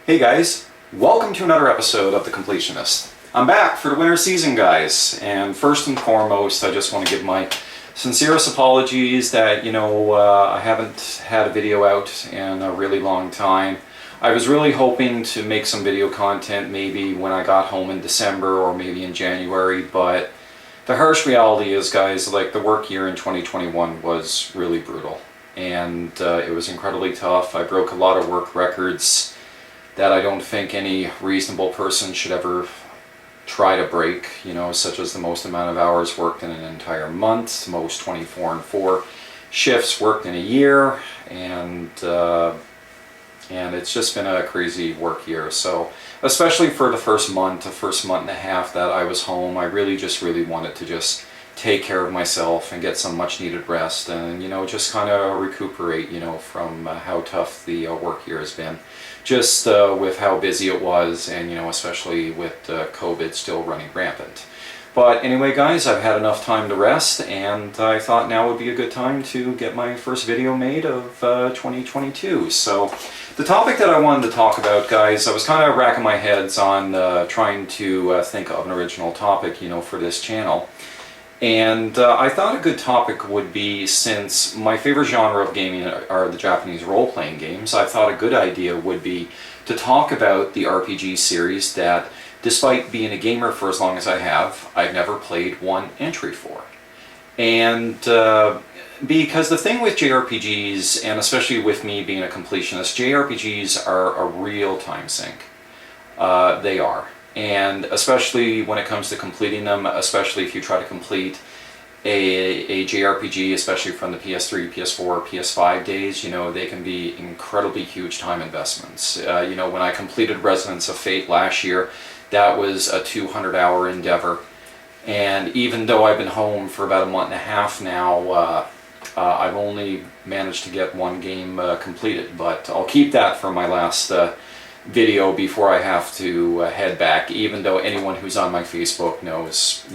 Hey guys, welcome to another episode of The Completionist. I'm back for the winter season, guys, and first and foremost I just want to give my sincerest apologies that, I haven't had a video out in a really long time. I was really hoping to make some video content maybe when I got home in December or maybe in January, but the harsh reality is, guys, like, the work year in 2021 was really brutal, and it was incredibly tough. I broke a lot of work records that I don't think any reasonable person should ever try to break, such as the most amount of hours worked in an entire month, most 24 and 4 shifts worked in a year, and it's just been a crazy work year. So especially for the first month and a half that I was home, I really wanted to just take care of myself and get some much needed rest and, just kind of recuperate, from how tough the work year has been. Just with how busy it was, and especially with COVID still running rampant. But anyway, guys, I've had enough time to rest, and I thought now would be a good time to get my first video made of 2022. So the topic that I wanted to talk about, guys, I was kind of racking my heads on trying to think of an original topic, for this channel. And I thought a good topic would be, since my favorite genre of gaming are the Japanese role-playing games, I thought a good idea would be to talk about the RPG series that, despite being a gamer for as long as I have, I've never played one entry for. And because the thing with JRPGs, and especially with me being a completionist, JRPGs are a real time sink. They are. And especially when it comes to completing them, especially if you try to complete a JRPG, especially from the PS3, PS4, PS5 days, they can be incredibly huge time investments. When I completed Resonance of Fate last year, that was a 200-hour endeavor. And even though I've been home for about a month and a half now, I've only managed to get one game completed. But I'll keep that for my last video before I have to head back, even though anyone who's on my Facebook knows,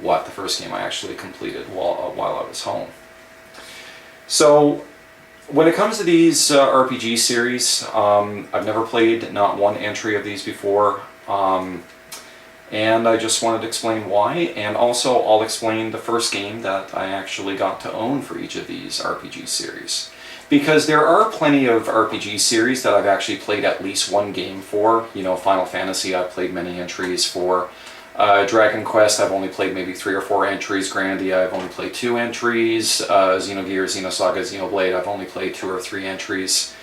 what the first game I actually completed while I was home. So when it comes to these RPG series, I've never played not one entry of these before, and I just wanted to explain why, and also I'll explain the first game that I actually got to own for each of these RPG series. Because there are plenty of RPG series that I've actually played at least one game for. Final Fantasy I've played many entries for. Dragon Quest I've only played maybe 3 or 4 entries. Grandia I've only played 2 entries. Xenogears, Xenosaga, Xenoblade I've only played 2 or 3 entries.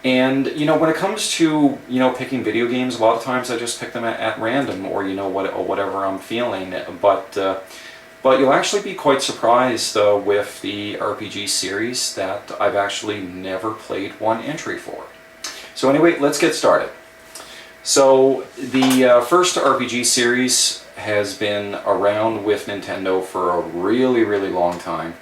And when it comes to picking video games, a lot of times I just pick them at random, or whatever I'm feeling. But you'll actually be quite surprised with the RPG series that I've actually never played one entry for. So anyway, let's get started. So the first RPG series has been around with Nintendo for a really, really long time.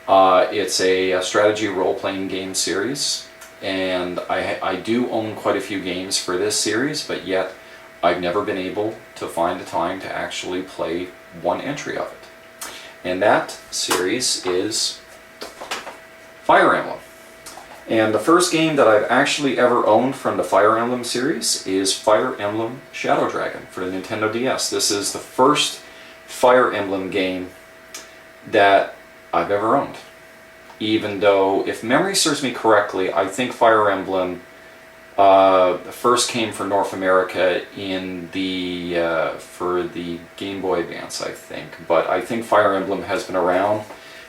It's a strategy role-playing game series, and I do own quite a few games for this series, but yet I've never been able to find the time to actually play one entry of it. And that series is Fire Emblem. And the first game that I've actually ever owned from the Fire Emblem series is Fire Emblem Shadow Dragon for the Nintendo DS. This is the first Fire Emblem game that I've ever owned. Even though, if memory serves me correctly, I think Fire Emblem first came for North America in for the Game Boy Advance, I think. But I think Fire Emblem has been around,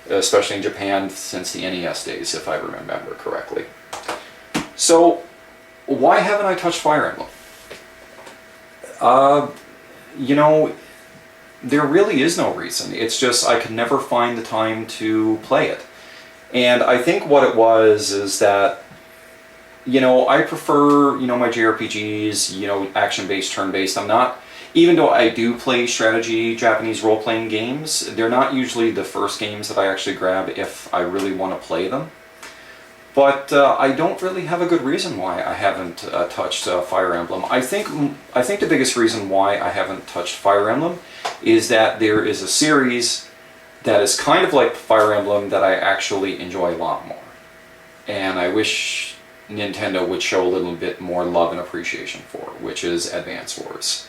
especially in Japan, since the NES days, if I remember correctly. So, why haven't I touched Fire Emblem? There really is no reason. It's just I could never find the time to play it. And I think what it was is that I prefer, my JRPGs, action-based, turn-based. I'm not, even though I do play strategy Japanese role-playing games, they're not usually the first games that I actually grab if I really want to play them. But I don't really have a good reason why I haven't touched Fire Emblem. I think the biggest reason why I haven't touched Fire Emblem is that there is a series that is kind of like Fire Emblem that I actually enjoy a lot more. And I wish Nintendo would show a little bit more love and appreciation for, which is Advance Wars.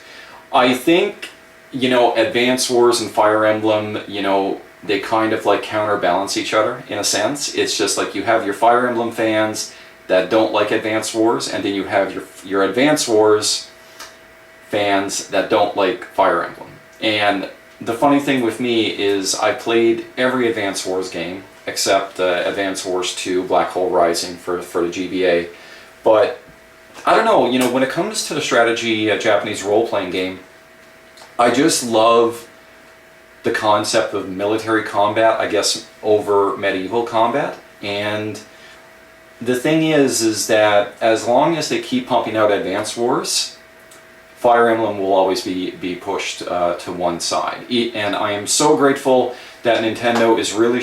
I think, you know, Advance Wars and Fire Emblem, you know, they kind of like counterbalance each other in a sense. It's just like you have your Fire Emblem fans that don't like Advance Wars, and then you have your Advance Wars fans that don't like Fire Emblem. And the funny thing with me is I played every Advance Wars game except Advance Wars 2 Black Hole Rising for the GBA. But I don't know, you know, when it comes to the strategy Japanese role-playing game, I just love the concept of military combat, I guess, over medieval combat. And the thing is that as long as they keep pumping out Advance Wars, Fire Emblem will always be pushed to one side. And I am so grateful that Nintendo is really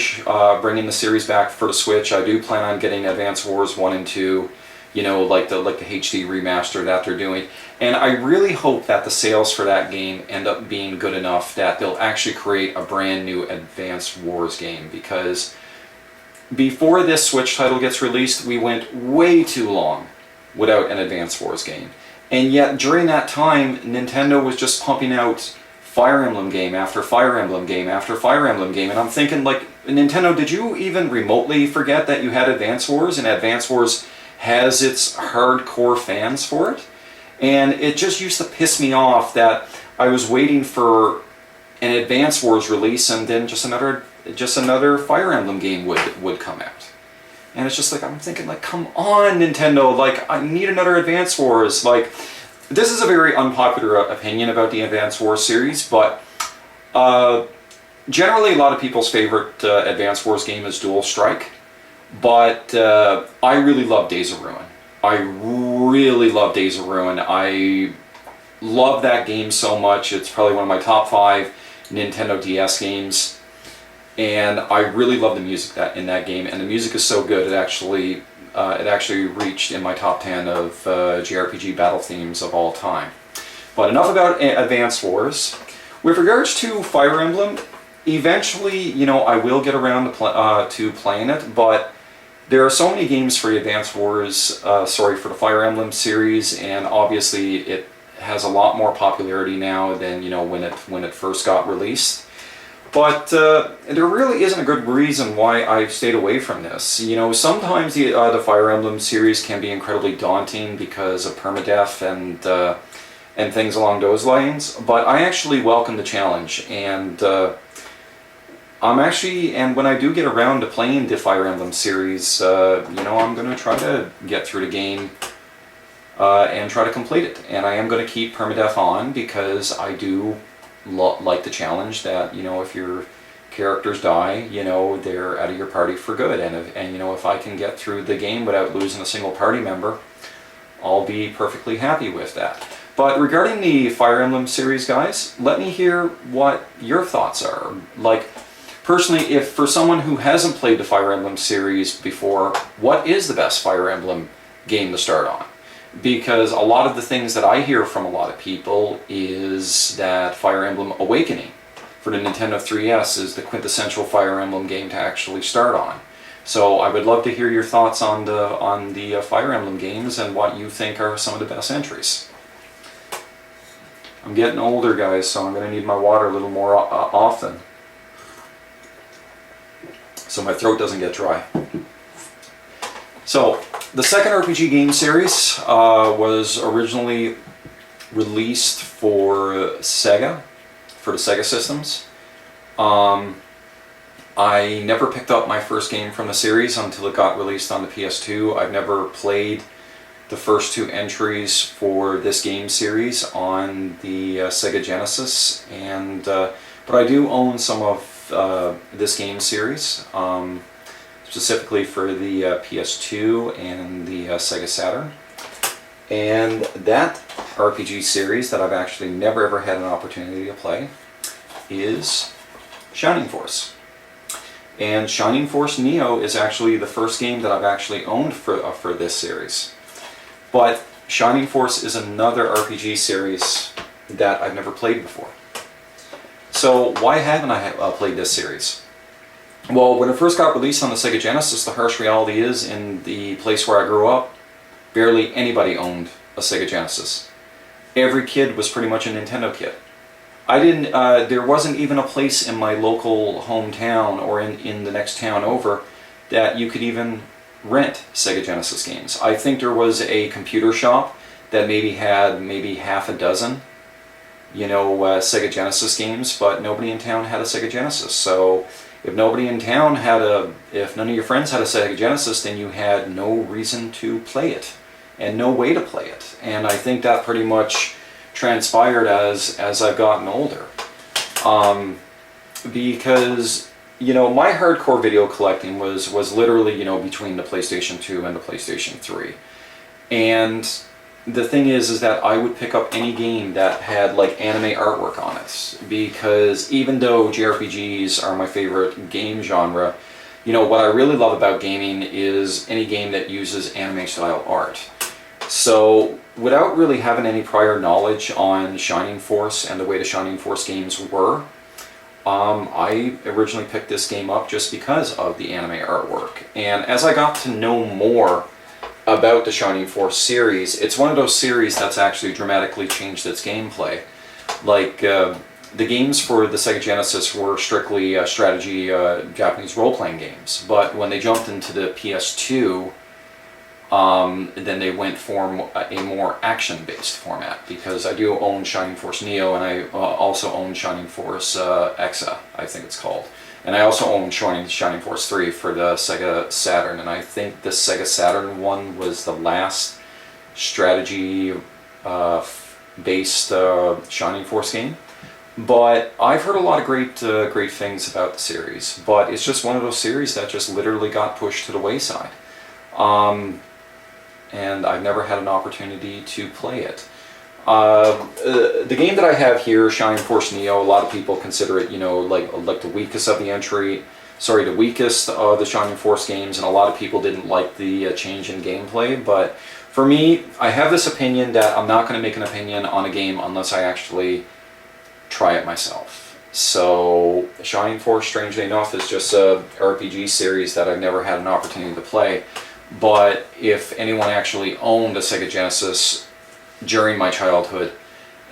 bringing the series back for the Switch. I do plan on getting Advance Wars 1 and 2, you know, like the HD remaster that they're doing. And I really hope that the sales for that game end up being good enough that they'll actually create a brand new Advance Wars game, because before this Switch title gets released, we went way too long without an Advance Wars game. And yet during that time, Nintendo was just pumping out Fire Emblem game after Fire Emblem game after Fire Emblem game. And I'm thinking, like, Nintendo, did you even remotely forget that you had Advance Wars, and Advance Wars has its hardcore fans for it? And it just used to piss me off that I was waiting for an Advance Wars release and then just another Fire Emblem game would come out. And it's just like, I'm thinking, like, come on, Nintendo, like, I need another Advance Wars. Like, this is a very unpopular opinion about the Advance Wars series, but generally a lot of people's favorite Advance Wars game is Dual Strike. But I really love Days of Ruin. I really love Days of Ruin. I love that game so much. It's probably one of my top 5 Nintendo DS games. And I really love the music in that game, and the music is so good it actually reached in my top 10 of Jrpg battle themes of all time. But enough about Advance Wars. With regards to Fire Emblem, eventually, you know, I will get around to playing it, but there are so many games for the Advance Wars, for the Fire Emblem series, and obviously it has a lot more popularity now than, you know, when it first got released. But there really isn't a good reason why I've stayed away from this. You know, sometimes the Fire Emblem series can be incredibly daunting because of permadeath and things along those lines. But I actually welcome the challenge, and and when I do get around to playing the Fire Emblem series, you know, I'm going to try to get through the game and try to complete it. And I am going to keep permadeath on because I do like the challenge that, you know, if your characters die, you know, they're out of your party for good. And you know, if I can get through the game without losing a single party member, I'll be perfectly happy with that. But regarding the Fire Emblem series, guys, let me hear what your thoughts are. Like, personally, if for someone who hasn't played the Fire Emblem series before, what is the best Fire Emblem game to start on? Because a lot of the things that I hear from a lot of people is that Fire Emblem Awakening for the Nintendo 3DS is the quintessential Fire Emblem game to actually start on. So I would love to hear your thoughts on the Fire Emblem games and what you think are some of the best entries. I'm getting older, guys, so I'm going to need my water a little more often, so my throat doesn't get dry. So, the second RPG game series was originally released for Sega, for the Sega systems. I never picked up my first game from the series until it got released on the PS2. I've never played the first 2 entries for this game series on the Sega Genesis, and but I do own some of this game series. Specifically for the PS2 and the Sega Saturn. And that RPG series that I've actually never ever had an opportunity to play is Shining Force. And Shining Force Neo is actually the first game that I've actually owned for this series. But Shining Force is another RPG series that I've never played before. So why haven't I played this series? Well, when it first got released on the Sega Genesis, the harsh reality is, in the place where I grew up, barely anybody owned a Sega Genesis. Every kid was pretty much a Nintendo kid. There wasn't even a place in my local hometown or in the next town over that you could even rent Sega Genesis games. I think there was a computer shop that maybe had half a dozen, Sega Genesis games, but nobody in town had a Sega Genesis. So if nobody in town if none of your friends had a Sega Genesis, then you had no reason to play it and no way to play it. And I think that pretty much transpired as I've gotten older. Because, my hardcore video collecting was literally, between the PlayStation 2 and the PlayStation 3. And the thing is that I would pick up any game that had like anime artwork on it, because even though JRPGs are my favorite game genre, what I really love about gaming is any game that uses anime style art. So without really having any prior knowledge on Shining Force and the way the Shining Force games were, I originally picked this game up just because of the anime artwork. And as I got to know more about the Shining Force series, it's one of those series that's actually dramatically changed its gameplay. Like, the games for the Sega Genesis were strictly strategy Japanese role-playing games, but when they jumped into the PS2, then they went for a more action-based format, because I do own Shining Force Neo, and I also own Shining Force Exa, I think it's called. And I also own Shining Force 3 for the Sega Saturn, and I think the Sega Saturn one was the last strategy-based Shining Force game. But I've heard a lot of great things about the series, but it's just one of those series that just literally got pushed to the wayside. And I've never had an opportunity to play it. The game that I have here, Shining Force Neo, a lot of people consider it, like the weakest of the weakest of the Shining Force games, and a lot of people didn't like the change in gameplay. But for me, I have this opinion that I'm not going to make an opinion on a game unless I actually try it myself. So Shining Force, strangely enough, is just a RPG series that I've never had an opportunity to play. But if anyone actually owned a Sega Genesis during my childhood,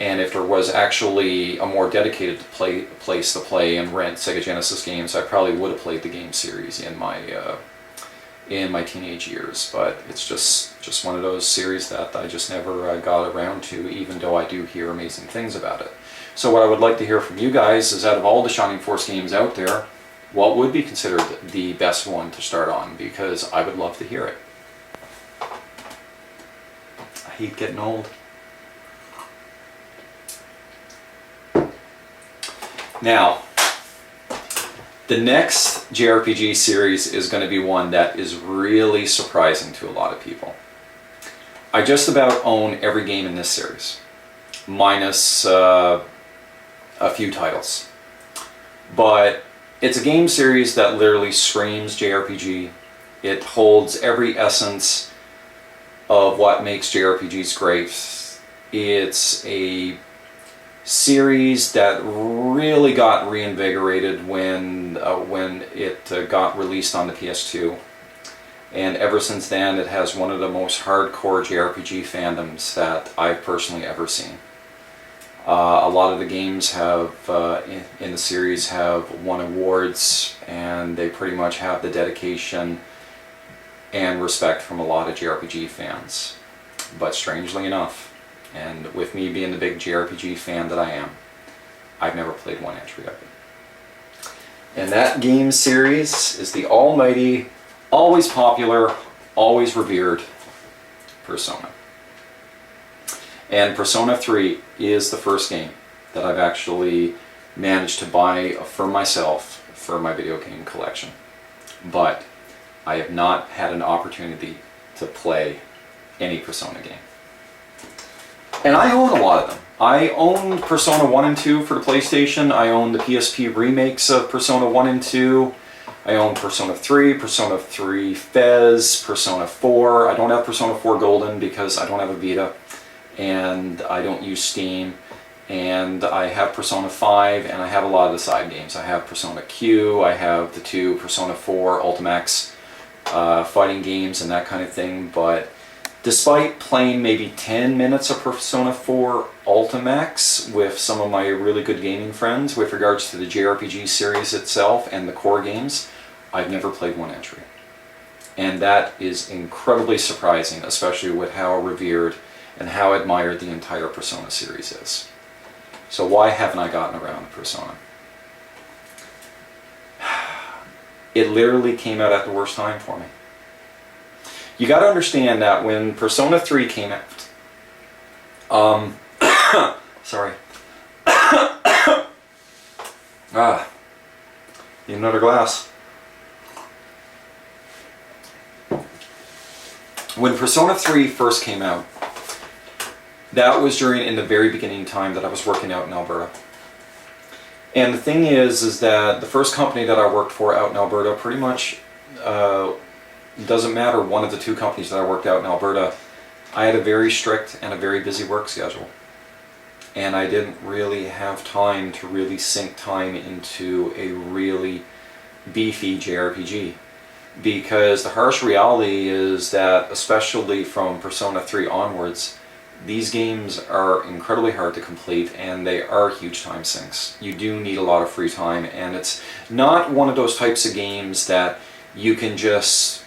and if there was actually a more dedicated place to play and rent Sega Genesis games, I probably would have played the game series in my teenage years. But it's just one of those series that I just never got around to, even though I do hear amazing things about it. So what I would like to hear from you guys is, out of all the Shining Force games out there, what would be considered the best one to start on? Because I would love to hear it. I hate getting old. Now, the next JRPG series is going to be one that is really surprising to a lot of people. I just about own every game in this series, minus a few titles. But it's a game series that literally screams JRPG. It holds every essence of what makes JRPGs great. It's a series that really got reinvigorated when it got released on the PS2. And ever since then, it has one of the most hardcore JRPG fandoms that I've personally ever seen. A lot of the games in the series have won awards, and they pretty much have the dedication and respect from a lot of JRPG fans. But strangely enough, and with me being the big JRPG fan that I am, I've never played one entry of it. And that game series is the almighty, always popular, always revered Persona. And Persona 3 is the first game that I've actually managed to buy for myself for my video game collection. But I have not had an opportunity to play any Persona game. And I own a lot of them. I own Persona 1 and 2 for the PlayStation. I own the PSP remakes of Persona 1 and 2. I own Persona 3, Persona 3 Fez, Persona 4. I don't have Persona 4 Golden because I don't have a Vita, and I don't use Steam. And I have Persona 5, and I have a lot of the side games. I have Persona Q, I have the two Persona 4 Ultimax fighting games and that kind of thing, but Despite playing maybe 10 minutes of Persona 4 Ultimax with some of my really good gaming friends with regards to the Jrpg series itself and the core games, I've never played one entry. And that is incredibly surprising, especially with how revered and how admired the entire Persona series is. So why haven't I gotten around to Persona? It literally came out at the worst time for me. You got to understand that when Persona 3 came out, sorry, need another glass. When Persona 3 first came out, that was in the very beginning time that I was working out in Alberta. And the thing is that the first company that I worked for out in Alberta, pretty much, doesn't matter, one of the two companies that I worked out in Alberta, I had a very strict and a very busy work schedule. And I didn't really have time to really sink time into a really beefy JRPG. Because the harsh reality is that, especially from Persona 3 onwards, these games are incredibly hard to complete and they are huge time sinks. You do need a lot of free time, and it's not one of those types of games that you can just...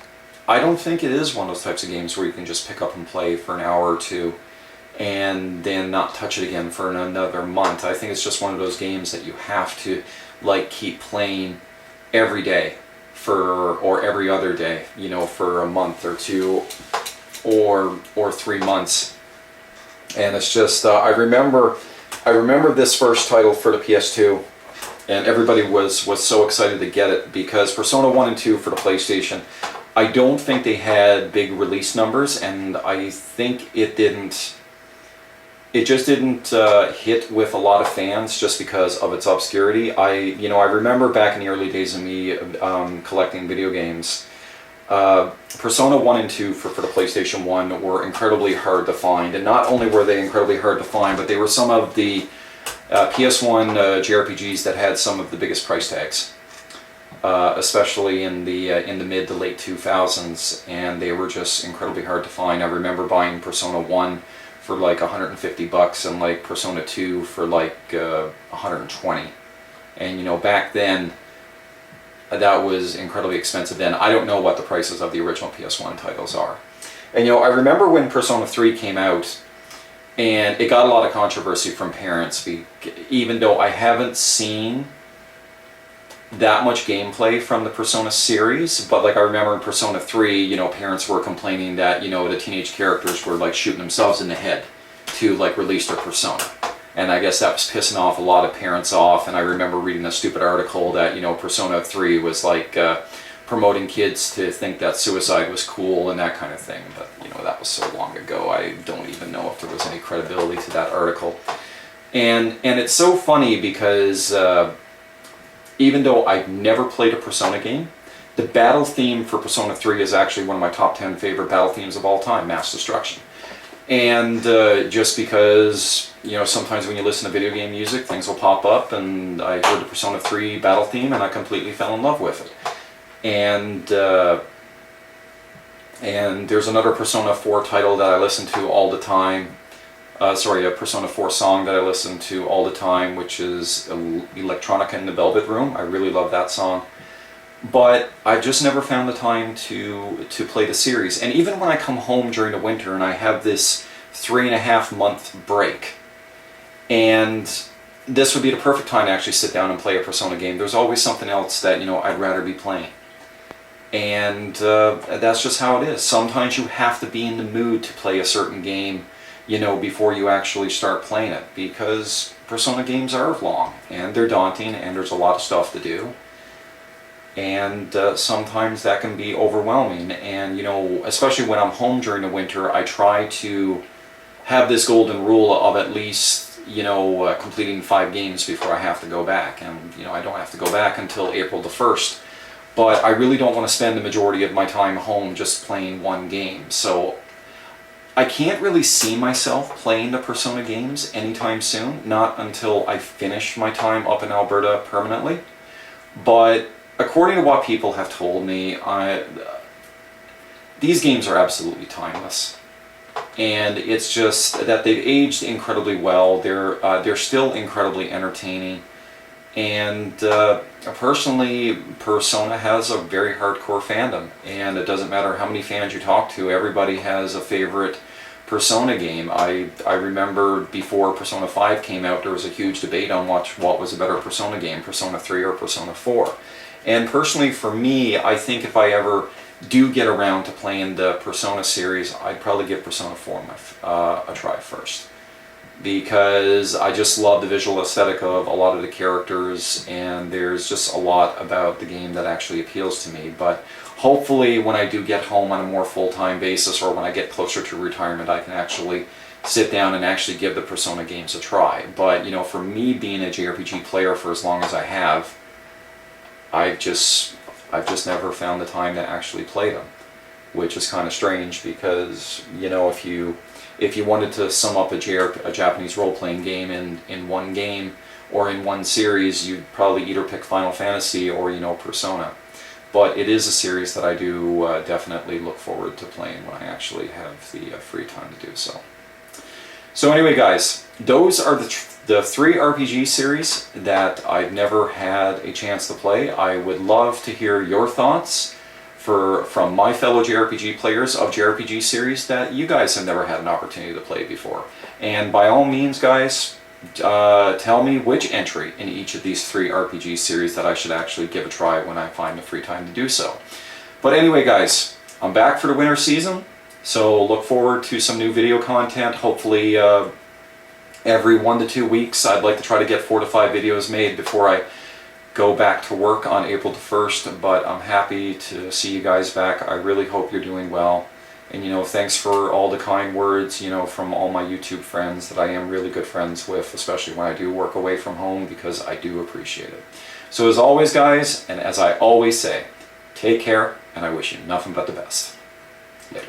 I don't think it is one of those types of games where you can just pick up and play for an hour or two and then not touch it again for another month. I think it's just one of those games that you have to keep playing every day or every other day, for a month or two or 3 months. And it's just, I remember this first title for the PS2, and everybody was so excited to get it because Persona 1 and 2 for the PlayStation, I don't think they had big release numbers, and I think it just didn't hit with a lot of fans just because of its obscurity. I remember back in the early days of me collecting video games, Persona 1 and 2 for the PlayStation 1 were incredibly hard to find. And not only were they incredibly hard to find, but they were some of the PS1 JRPGs that had some of the biggest price tags. Especially in the mid to late 2000s, and they were just incredibly hard to find. I remember buying Persona 1 for like $150 and like Persona 2 for like $120. And back then that was incredibly expensive then. I don't know what the prices of the original PS1 titles are. And I remember when Persona 3 came out, and it got a lot of controversy from parents, even though I haven't seen that much gameplay from the Persona series, but I remember in Persona 3, parents were complaining that, the teenage characters were shooting themselves in the head to release their persona. And I guess that was pissing off a lot of parents off, and I remember reading a stupid article that, Persona 3 was promoting kids to think that suicide was cool and that kind of thing. But, that was so long ago, I don't even know if there was any credibility to that article. And it's so funny because even though I've never played a Persona game, the battle theme for Persona 3 is actually one of my top 10 favorite battle themes of all time, Mass Destruction. And just because, sometimes when you listen to video game music, things will pop up, and I heard the Persona 3 battle theme and I completely fell in love with it. And there's another Persona 4 title that I listen to all the time. A Persona 4 song that I listen to all the time, which is Electronica in the Velvet Room. I really love that song. But I just never found the time to play the series. And even when I come home during the winter and I have this 3.5-month break, and this would be the perfect time to actually sit down and play a Persona game, there's always something else that, I'd rather be playing. And that's just how it is. Sometimes you have to be in the mood to play a certain game, before you actually start playing it, because Persona games are long and they're daunting and there's a lot of stuff to do, and sometimes that can be overwhelming. And especially when I'm home during the winter, I try to have this golden rule of at least completing 5 games before I have to go back. And I don't have to go back until April the 1st, but I really don't want to spend the majority of my time home just playing one game. So I can't really see myself playing the Persona games anytime soon, not until I finish my time up in Alberta permanently. But according to what people have told me, these games are absolutely timeless. and it's just that they've aged incredibly well. They're still incredibly entertaining, and personally, Persona has a very hardcore fandom, and it doesn't matter how many fans you talk to, everybody has a favorite Persona game. I remember before Persona 5 came out, there was a huge debate on what was a better Persona game, Persona 3 or Persona 4. And personally for me, I think if I ever do get around to playing the Persona series, I'd probably give Persona 4 a try first. Because I just love the visual aesthetic of a lot of the characters, and there's just a lot about the game that actually appeals to me. But hopefully when I do get home on a more full-time basis, or when I get closer to retirement, I can actually sit down and actually give the Persona games a try. But, you know, for me being a JRPG player for as long as I have, I've just never found the time to actually play them, which is kind of strange because, you know, if you wanted to sum up a Japanese role-playing game in one game or in one series, you'd probably either pick Final Fantasy or, you know, Persona. But it is a series that I do definitely look forward to playing when I actually have the free time to do so. So anyway, guys, those are the 3 RPG series that I've never had a chance to play. I would love to hear your thoughts from my fellow JRPG players of JRPG series that you guys have never had an opportunity to play before. And by all means, guys, tell me which entry in each of these 3 RPG series that I should actually give a try when I find the free time to do so. But anyway, guys, I'm back for the winter season, so look forward to some new video content. Hopefully every 1 to 2 weeks. I'd like to try to get 4 to 5 videos made before I go back to work on April the 1st, but I'm happy to see you guys back. I really hope you're doing well. And, you know, thanks for all the kind words, you know, from all my YouTube friends that I am really good friends with, especially when I do work away from home, because I do appreciate it. So as always, guys, and as I always say, take care, and I wish you nothing but the best. Later.